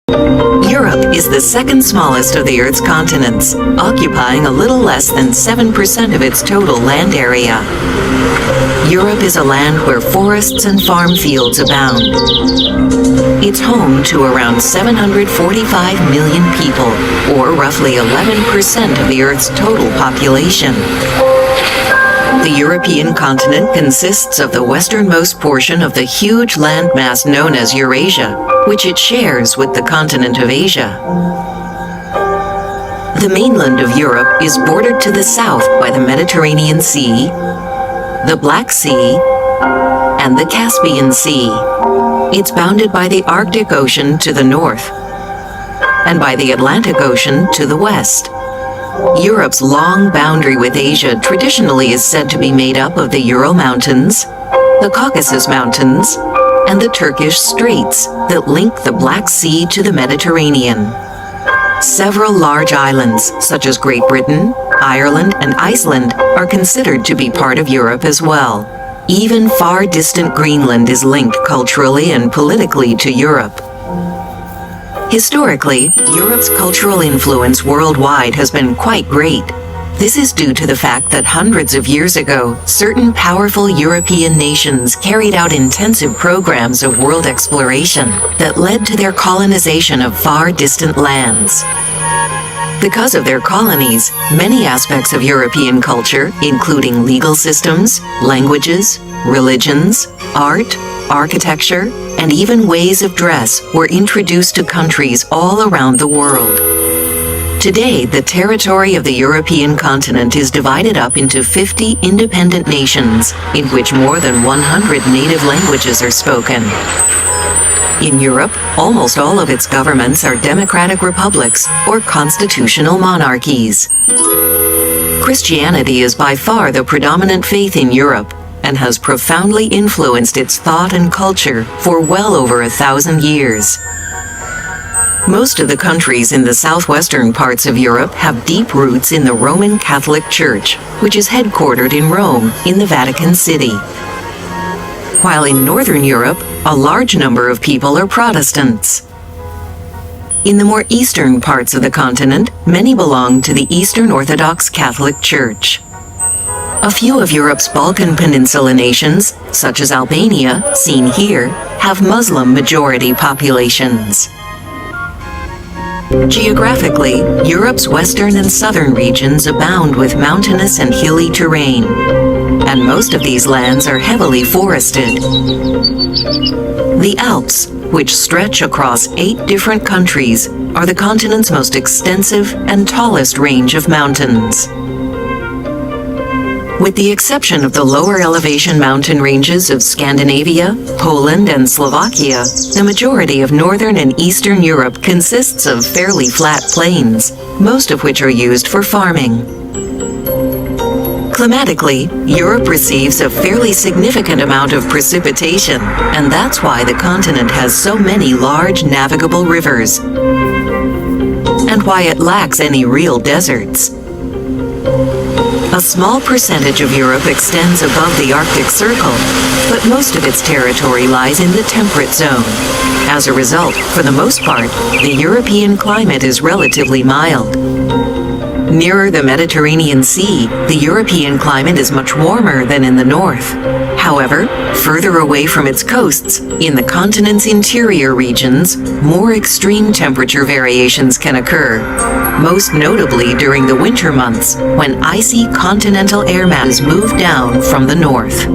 Europe is the second smallest of the Earth's continents, occupying a little less than 7% of its total land area. Europe is a land where forests and farm fields abound. It's home to around 745 million people, or roughly 11% of the Earth's total population. The European continent consists of the westernmost portion of the huge landmass known as Eurasia, which it shares with the continent of Asia. The mainland of Europe is bordered to the south by the Mediterranean Sea, the Black Sea, and the Caspian Sea. It's bounded by the Arctic Ocean to the north, and by the Atlantic Ocean to the west. Europe's long boundary with Asia traditionally is said to be made up of the Ural Mountains, the Caucasus Mountains, and the Turkish Straits that link the Black Sea to the Mediterranean. Several large islands, such as Great Britain, Ireland, and Iceland, are considered to be part of Europe as well. Even far distant Greenland is linked culturally and politically to Europe. Historically, Europe's cultural influence worldwide has been quite great. This is due to the fact that hundreds of years ago, certain powerful European nations carried out intensive programs of world exploration that led to their colonization of far distant lands. Because of their colonies, many aspects of European culture, including legal systems, languages, religions, art, architecture, and even ways of dress were introduced to countries all around the world. Today, the territory of the European continent is divided up into 50 independent nations, in which more than 100 native languages are spoken. In Europe, almost all of its governments are democratic republics or constitutional monarchies. Christianity is by far the predominant faith in Europe, and has profoundly influenced its thought and culture for well over 1,000 years. Most of the countries in the southwestern parts of Europe have deep roots in the Roman Catholic Church, which is headquartered in Rome, in the Vatican City. While in Northern Europe, a large number of people are Protestants. In the more eastern parts of the continent, many belong to the Eastern Orthodox Catholic Church. A few of Europe's Balkan Peninsula nations, such as Albania, seen here, have Muslim-majority populations. Geographically, Europe's western and southern regions abound with mountainous and hilly terrain, and most of these lands are heavily forested. The Alps, which stretch across 8 different countries, are the continent's most extensive and tallest range of mountains. With the exception of the lower elevation mountain ranges of Scandinavia, Poland, and Slovakia, the majority of northern and eastern Europe consists of fairly flat plains, most of which are used for farming. Climatically, Europe receives a fairly significant amount of precipitation, and that's why the continent has so many large navigable rivers, and why it lacks any real deserts. A small percentage of Europe extends above the Arctic Circle, but most of its territory lies in the temperate zone. As a result, for the most part, the European climate is relatively mild. Nearer the Mediterranean Sea, the European climate is much warmer than in the north. However, further away from its coasts, in the continent's interior regions, more extreme temperature variations can occur, most notably during the winter months, when icy continental air masses move down from the north.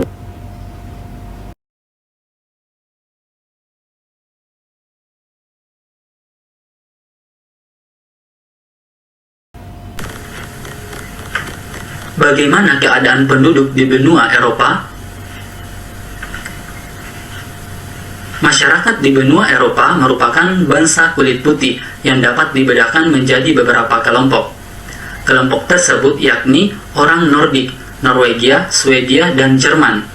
Bagaimana keadaan penduduk di benua Eropa? Masyarakat di benua Eropa merupakan bangsa kulit putih yang dapat dibedakan menjadi beberapa kelompok. Kelompok tersebut yakni orang Nordik, Norwegia, Swedia, dan Jerman,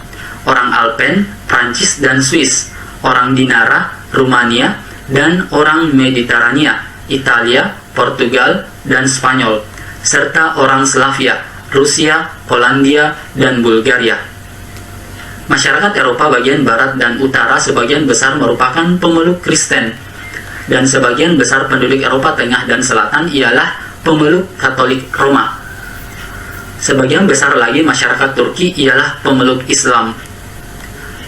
orang Alpen, Prancis dan Swiss, orang Dinara, Rumania, dan orang Mediterania, Italia, Portugal, dan Spanyol, serta orang Slavia, Rusia, Polandia, dan Bulgaria. Masyarakat Eropa bagian barat dan utara sebagian besar merupakan pemeluk Kristen. dan sebagian besar penduduk Eropa Tengah dan Selatan ialah pemeluk Katolik Roma. Sebagian besar lagi masyarakat Turki ialah pemeluk Islam.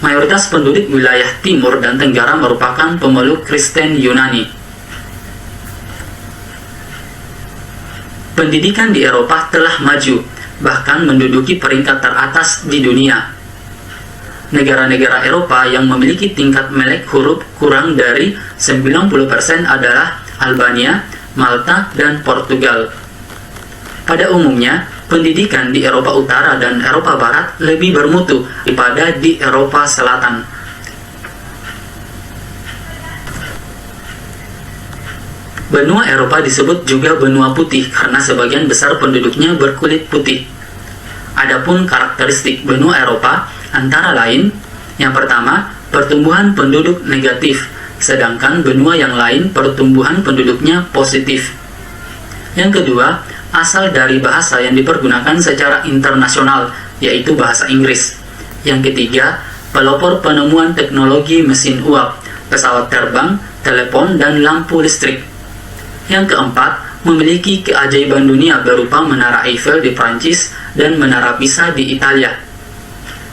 Mayoritas penduduk wilayah timur dan tenggara merupakan pemeluk Kristen Yunani. Pendidikan di Eropa telah maju, bahkan menduduki peringkat teratas di dunia. Negara-negara Eropa yang memiliki tingkat melek huruf kurang dari 90% adalah Albania, Malta, dan Portugal. Pada umumnya, pendidikan di Eropa Utara dan Eropa Barat lebih bermutu daripada di Eropa Selatan. Benua Eropa disebut juga benua putih karena sebagian besar penduduknya berkulit putih. Adapun karakteristik benua Eropa antara lain, yang pertama, pertumbuhan penduduk negatif, sedangkan benua yang lain pertumbuhan penduduknya positif. Yang kedua, asal dari bahasa yang dipergunakan secara internasional, yaitu bahasa Inggris. Yang ketiga, pelopor penemuan teknologi mesin uap, pesawat terbang, telepon, dan lampu listrik. Yang keempat, memiliki keajaiban dunia berupa Menara Eiffel di Prancis dan Menara Pisa di Italia.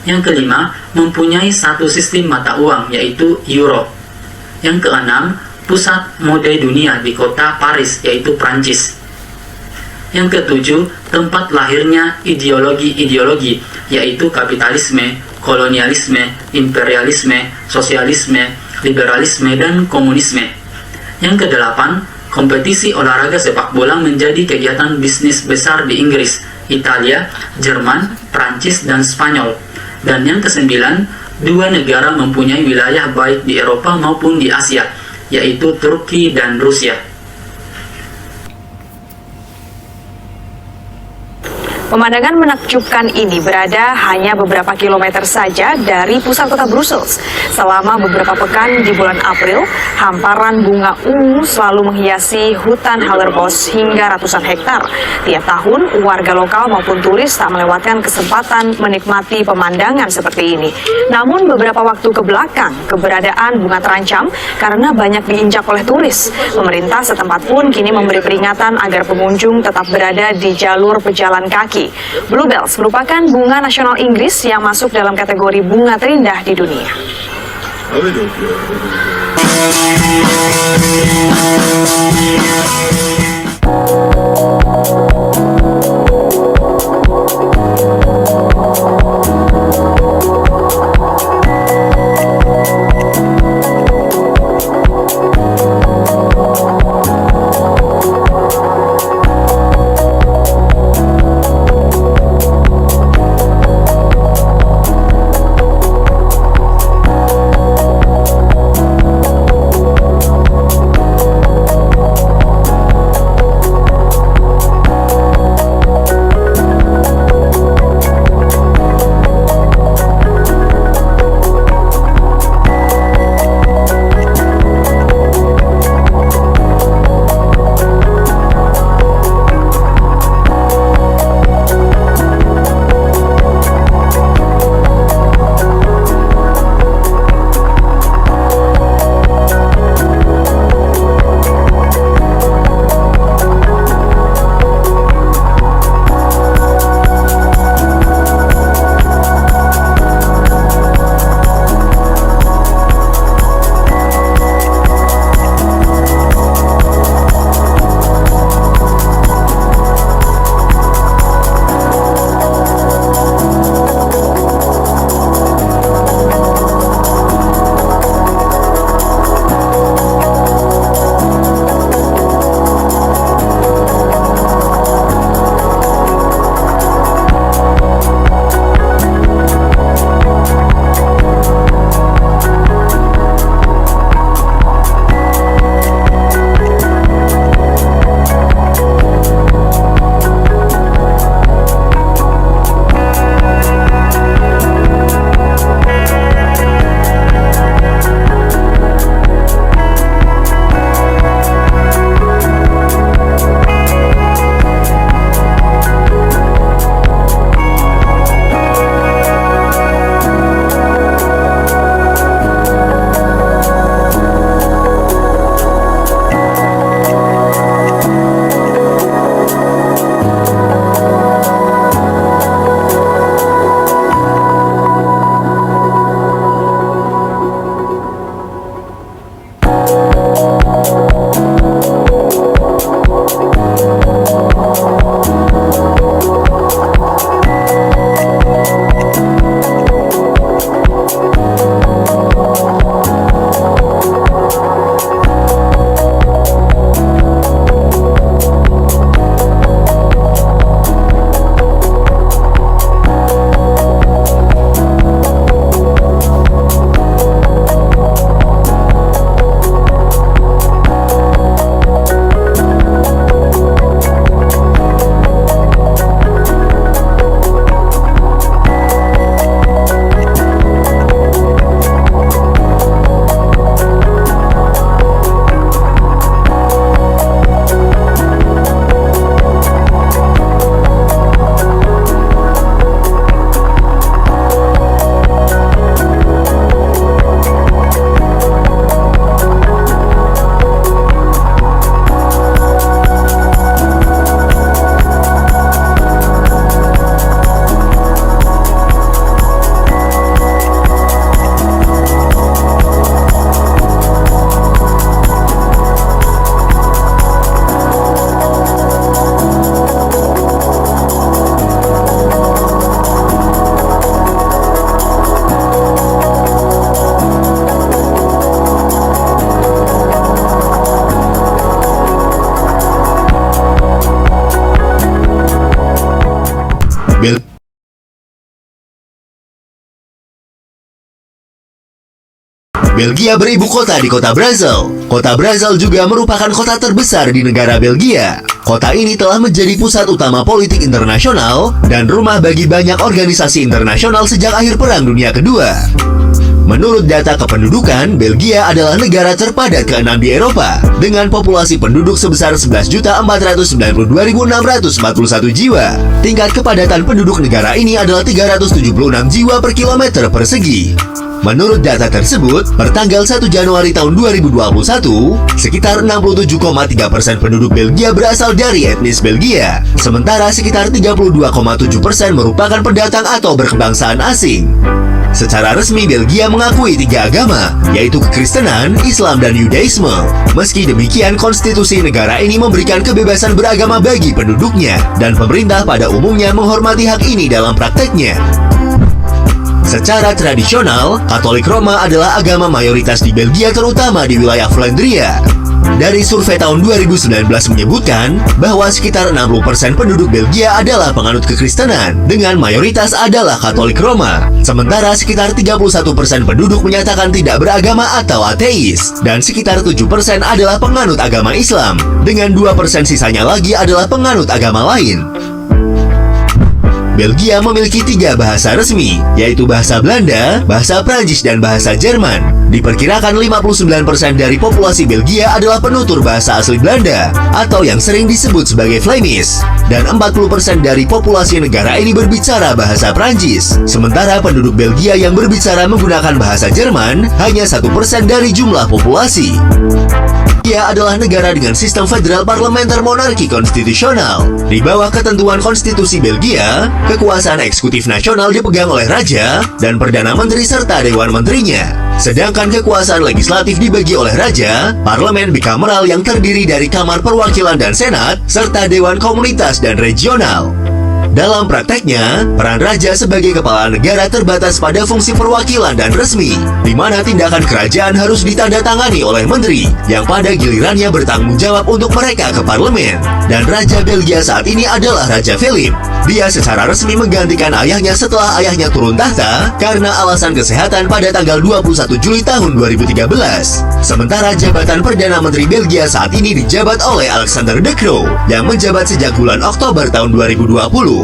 Yang kelima, mempunyai satu sistem mata uang, yaitu euro. Yang keenam, pusat mode dunia di kota Paris, yaitu Prancis. Yang ketujuh, tempat lahirnya ideologi-ideologi, yaitu kapitalisme, kolonialisme, imperialisme, sosialisme, liberalisme, dan komunisme. Yang kedelapan, kompetisi olahraga sepak bola menjadi kegiatan bisnis besar di Inggris, Italia, Jerman, Prancis, dan Spanyol. Dan yang kesembilan, dua negara mempunyai wilayah baik di Eropa maupun di Asia, yaitu Turki dan Rusia. Pemandangan menakjubkan ini berada hanya beberapa kilometer saja dari pusat kota Brussels. Selama beberapa pekan di bulan April, hamparan bunga ungu selalu menghiasi hutan Hallerbos hingga ratusan hektar. Tiap tahun, warga lokal maupun turis tak melewatkan kesempatan menikmati pemandangan seperti ini. Namun beberapa waktu ke belakang, keberadaan bunga terancam karena banyak diinjak oleh turis. Pemerintah setempat pun kini memberi peringatan agar pengunjung tetap berada di jalur pejalan kaki. Bluebells merupakan bunga nasional Inggris yang masuk dalam kategori bunga terindah di dunia. Belgia beribu kota di kota Brazzell. Kota Brazzell juga merupakan kota terbesar di negara Belgia. Kota ini telah menjadi pusat utama politik internasional dan rumah bagi banyak organisasi internasional sejak akhir Perang Dunia Kedua. Menurut data kependudukan, Belgia adalah negara terpadat ke-6 di Eropa dengan populasi penduduk sebesar 11.492.641 jiwa. Tingkat kepadatan penduduk negara ini adalah 376 jiwa per kilometer persegi. Menurut data tersebut, pertanggal 1 Januari tahun 2021, sekitar 67,3% penduduk Belgia berasal dari etnis Belgia, sementara sekitar 32,7% merupakan pendatang atau berkebangsaan asing. Secara resmi, Belgia mengakui 3 agama, yaitu Kekristenan, Islam, dan Yudaisme. Meski demikian, konstitusi negara ini memberikan kebebasan beragama bagi penduduknya, dan pemerintah pada umumnya menghormati hak ini dalam prakteknya. Secara tradisional, Katolik Roma adalah agama mayoritas di Belgia, terutama di wilayah Flandria. Dari survei tahun 2019 menyebutkan bahwa sekitar 60% penduduk Belgia adalah penganut Kekristenan, dengan mayoritas adalah Katolik Roma. Sementara sekitar 31% penduduk menyatakan tidak beragama atau ateis, dan sekitar 7% adalah penganut agama Islam, dengan 2% sisanya lagi adalah penganut agama lain. Belgia memiliki 3 bahasa resmi, yaitu bahasa Belanda, bahasa Prancis, dan bahasa Jerman. Diperkirakan 59% dari populasi Belgia adalah penutur bahasa asli Belanda, atau yang sering disebut sebagai Flemish. Dan 40% dari populasi negara ini berbicara bahasa Prancis. Sementara penduduk Belgia yang berbicara menggunakan bahasa Jerman hanya 1% dari jumlah populasi. Belgia adalah negara dengan sistem federal parlementer monarki konstitusional. Di bawah ketentuan konstitusi Belgia, kekuasaan eksekutif nasional dipegang oleh raja dan perdana menteri serta dewan menterinya. Sedangkan kekuasaan legislatif dibagi oleh raja, parlemen bikameral yang terdiri dari kamar perwakilan dan senat, serta dewan komunitas dan regional. Dalam prakteknya, peran raja sebagai kepala negara terbatas pada fungsi perwakilan dan resmi, di mana tindakan kerajaan harus ditandatangani oleh menteri, yang pada gilirannya bertanggung jawab untuk mereka ke parlemen. Dan Raja Belgia saat ini adalah Raja Philip. Dia secara resmi menggantikan ayahnya setelah ayahnya turun tahta karena alasan kesehatan pada tanggal 21 Juli tahun 2013. Sementara jabatan Perdana Menteri Belgia saat ini dijabat oleh Alexander De Croo, yang menjabat sejak bulan Oktober tahun 2020.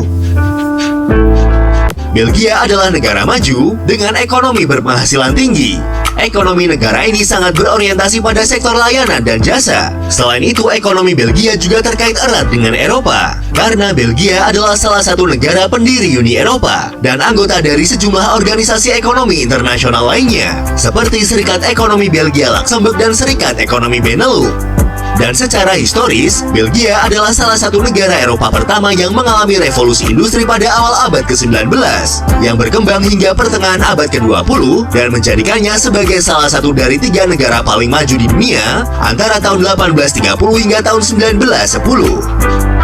Belgia adalah negara maju dengan ekonomi berpenghasilan tinggi. Ekonomi negara ini sangat berorientasi pada sektor layanan dan jasa. Selain itu, ekonomi Belgia juga terkait erat dengan Eropa, karena Belgia adalah salah satu negara pendiri Uni Eropa dan anggota dari sejumlah organisasi ekonomi internasional lainnya, seperti Serikat Ekonomi Belgia Luxembourg dan Serikat Ekonomi Benelux. Dan secara historis, Belgia adalah salah satu negara Eropa pertama yang mengalami revolusi industri pada awal abad ke-19, yang berkembang hingga pertengahan abad ke-20 dan menjadikannya sebagai salah satu dari 3 negara paling maju di dunia antara tahun 1830 hingga tahun 1910.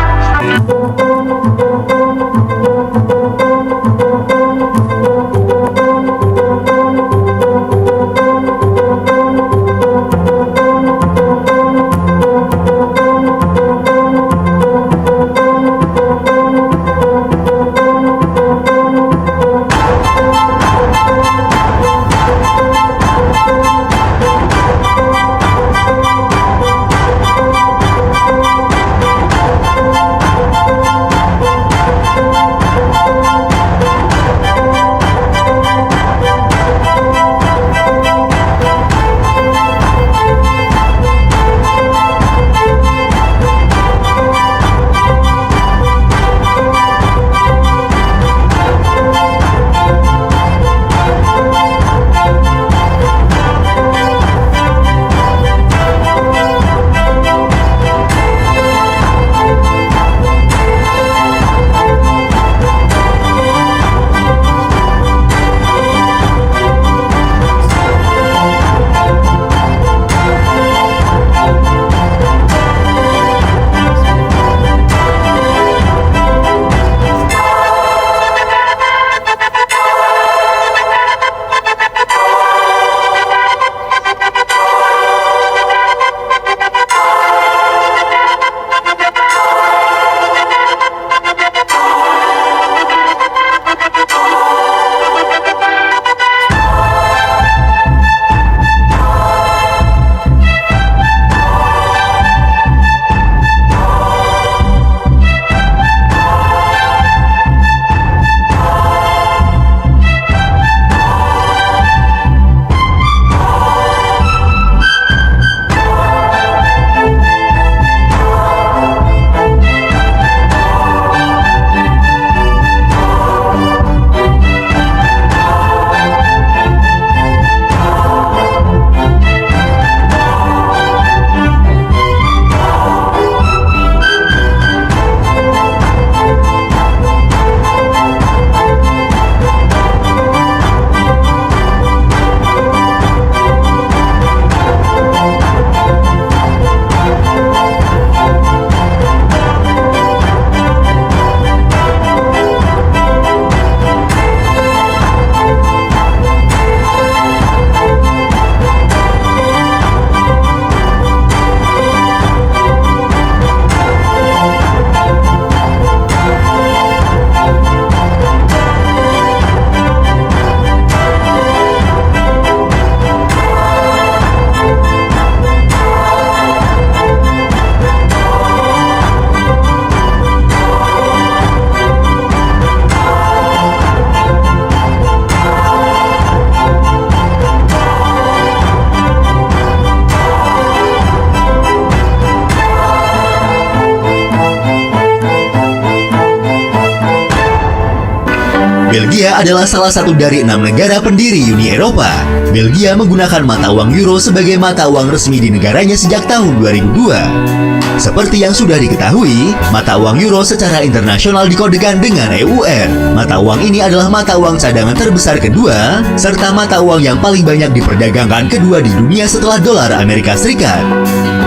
Belgia adalah salah satu dari 6 negara pendiri Uni Eropa. Belgia menggunakan mata uang euro sebagai mata uang resmi di negaranya sejak tahun 2002. Seperti yang sudah diketahui, mata uang euro secara internasional dikodekan dengan EUR. Mata uang ini adalah mata uang cadangan terbesar kedua, serta mata uang yang paling banyak diperdagangkan kedua di dunia setelah dolar Amerika Serikat.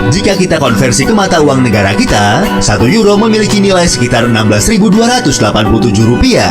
Jika kita konversi ke mata uang negara kita, 1 euro memiliki nilai sekitar 16.287 rupiah.